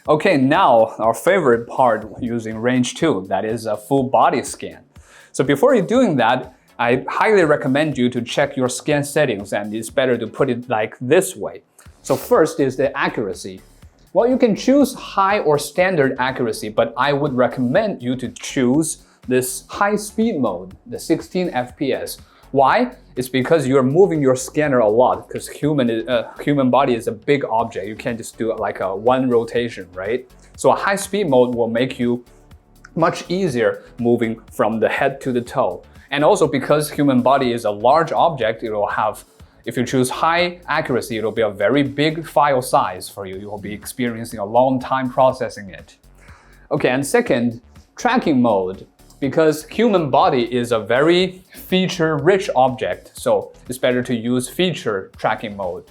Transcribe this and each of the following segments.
Okay, now our favorite part using Range 2, that is a full body scan. So before you're doing that, I highly recommend you to check your scan settings, and it's better to put it like this way. So first is the accuracy. Well, you can choose high or standard accuracy, but I would recommend you to choose this high speed mode, the 16 FPS. Why? It's because you're moving your scanner a lot, because human body is a big object. You can't just do it like a one rotation, right? So a high speed mode will make you much easier moving from the head to the toe. And also because human body is a large object, it will have, if you choose high accuracy, it will be a very big file size for you. You will be experiencing a long time processing it. Okay, and second, tracking mode. Because human body is a very feature-rich object, so it's better to use feature tracking mode.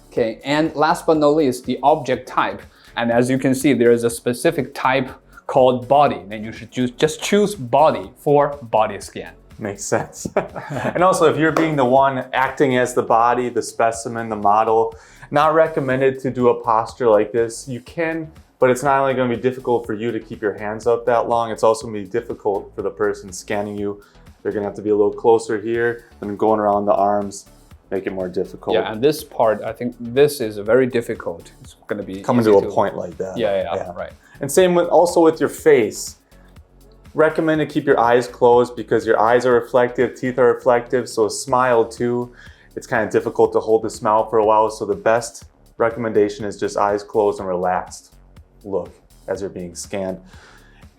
Okay, and last but not least, the object type. And as you can see, there is a specific type called body, and you should just choose body for body scan. Makes sense. And also, if you're being the one acting as the body, the specimen, the model, not recommended to do a posture like this. You can, but it's not only going to be difficult for you to keep your hands up that long, it's also going to be difficult for the person scanning you. They're going to have to be a little closer here, and going around the arms, make it more difficult. Yeah, and this part, I think this is very difficult. It's going to be coming to a point like that. Yeah, right. And same with also with your face. Recommend to keep your eyes closed because your eyes are reflective, teeth are reflective, so a smile too. It's kind of difficult to hold the smile for a while, so the best recommendation is just eyes closed and relaxed look as you're being scanned.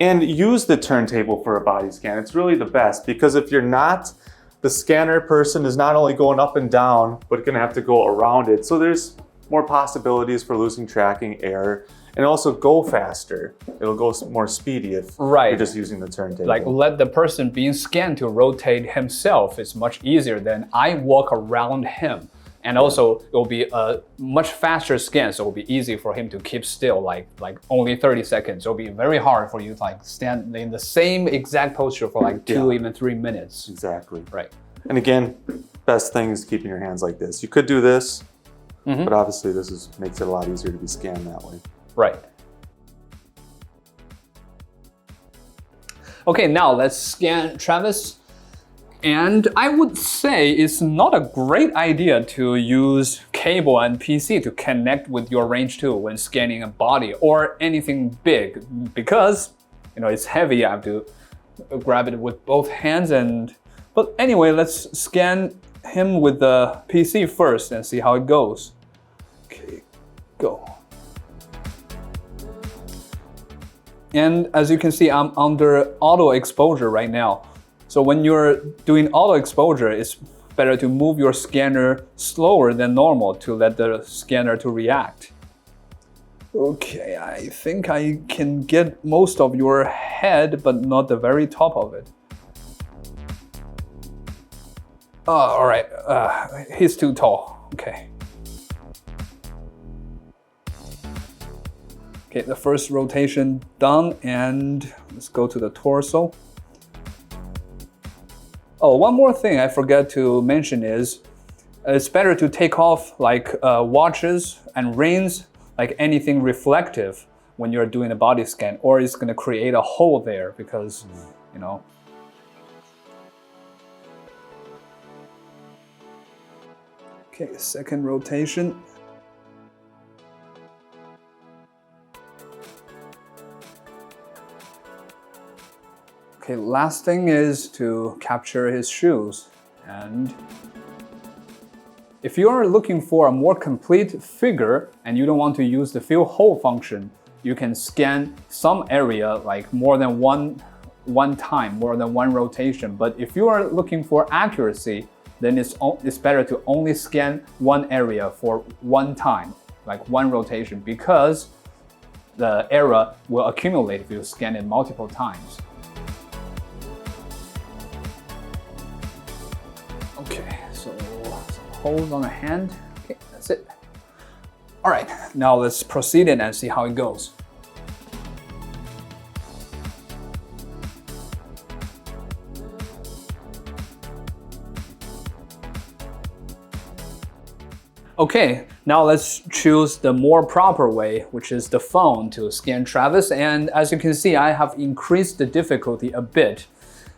And use the turntable for a body scan. It's really the best because if you're not, the scanner person is not only going up and down, but going to have to go around it. So there's more possibilities for losing tracking, error, and also go faster. It'll go more speedy if you're just using the turntable. Like let the person being scanned to rotate himself is much easier than I walk around him. And also it will be a much faster scan, so it will be easy for him to keep still, like only 30 seconds. It will be very hard for you to like stand in the same exact posture for like 2, even 3 minutes. Exactly. Right. And again, best thing is keeping your hands like this. You could do this, but obviously this makes it a lot easier to be scanned that way. Right. Okay, now let's scan Travis. And I would say it's not a great idea to use cable and PC to connect with your Range 2 when scanning a body or anything big because, it's heavy. You have to grab it with both hands but anyway, let's scan him with the PC first and see how it goes. Okay, go. And as you can see, I'm under auto exposure right now. So when you're doing auto exposure, it's better to move your scanner slower than normal to let the scanner to react. Okay, I think I can get most of your head, but not the very top of it. Oh, all right, he's too tall, okay. Okay, the first rotation done, and let's go to the torso. Oh, one more thing I forgot to mention is it's better to take off like watches and rings, like anything reflective when you're doing a body scan, or it's going to create a hole there because, Okay, second rotation. Okay, last thing is to capture his shoes. And if you are looking for a more complete figure and you don't want to use the fill hole function, you can scan some area like more than one time, more than one rotation. But if you are looking for accuracy, then it's better to only scan one area for one time, like one rotation, because the error will accumulate if you scan it multiple times. Okay, so some holes on the hand. Okay, that's it. All right, now let's proceed it and see how it goes. Okay, now let's choose the more proper way, which is the phone, to scan Travis. And as you can see, I have increased the difficulty a bit.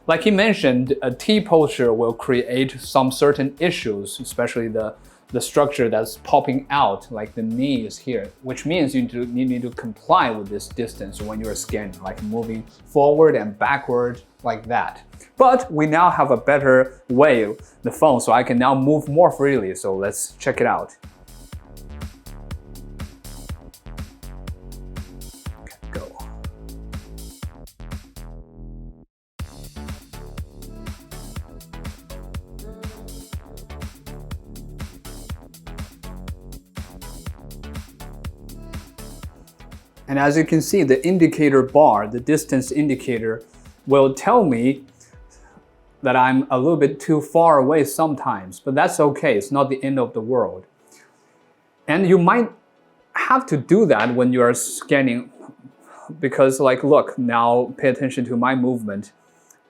Like he mentioned, a T posture will create some certain issues, especially the structure that's popping out, like the knees here, which means you need to comply with this distance when you're scanning, like moving forward and backward like that. But we now have a better way, the phone, so I can now move more freely. So let's check it out. Okay, go. And as you can see, the indicator bar, the distance indicator, will tell me that I'm a little bit too far away sometimes, but that's okay. It's not the end of the world. And you might have to do that when you are scanning, because like, look, now pay attention to my movement.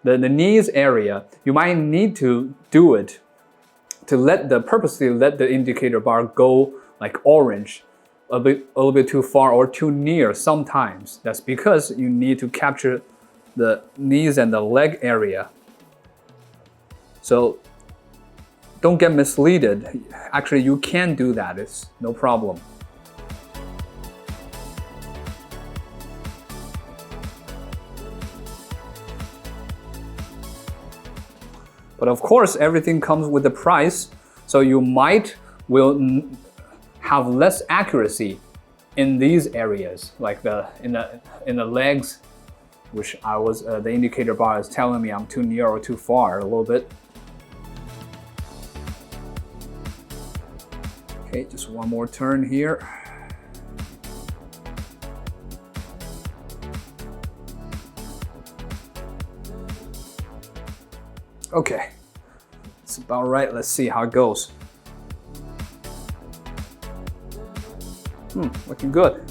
The knees area, you might need to do it to purposely let the indicator bar go like orange, a little bit too far or too near sometimes. That's because you need to capture the knees and the leg area. So don't get misled. Actually, you can do that. It's no problem. But of course, everything comes with a price. So you will have less accuracy in these areas, like in the legs, which the indicator bar is telling me I'm too near or too far a little bit. Okay, just one more turn here. Okay, it's about right. Let's see how it goes. Looking good.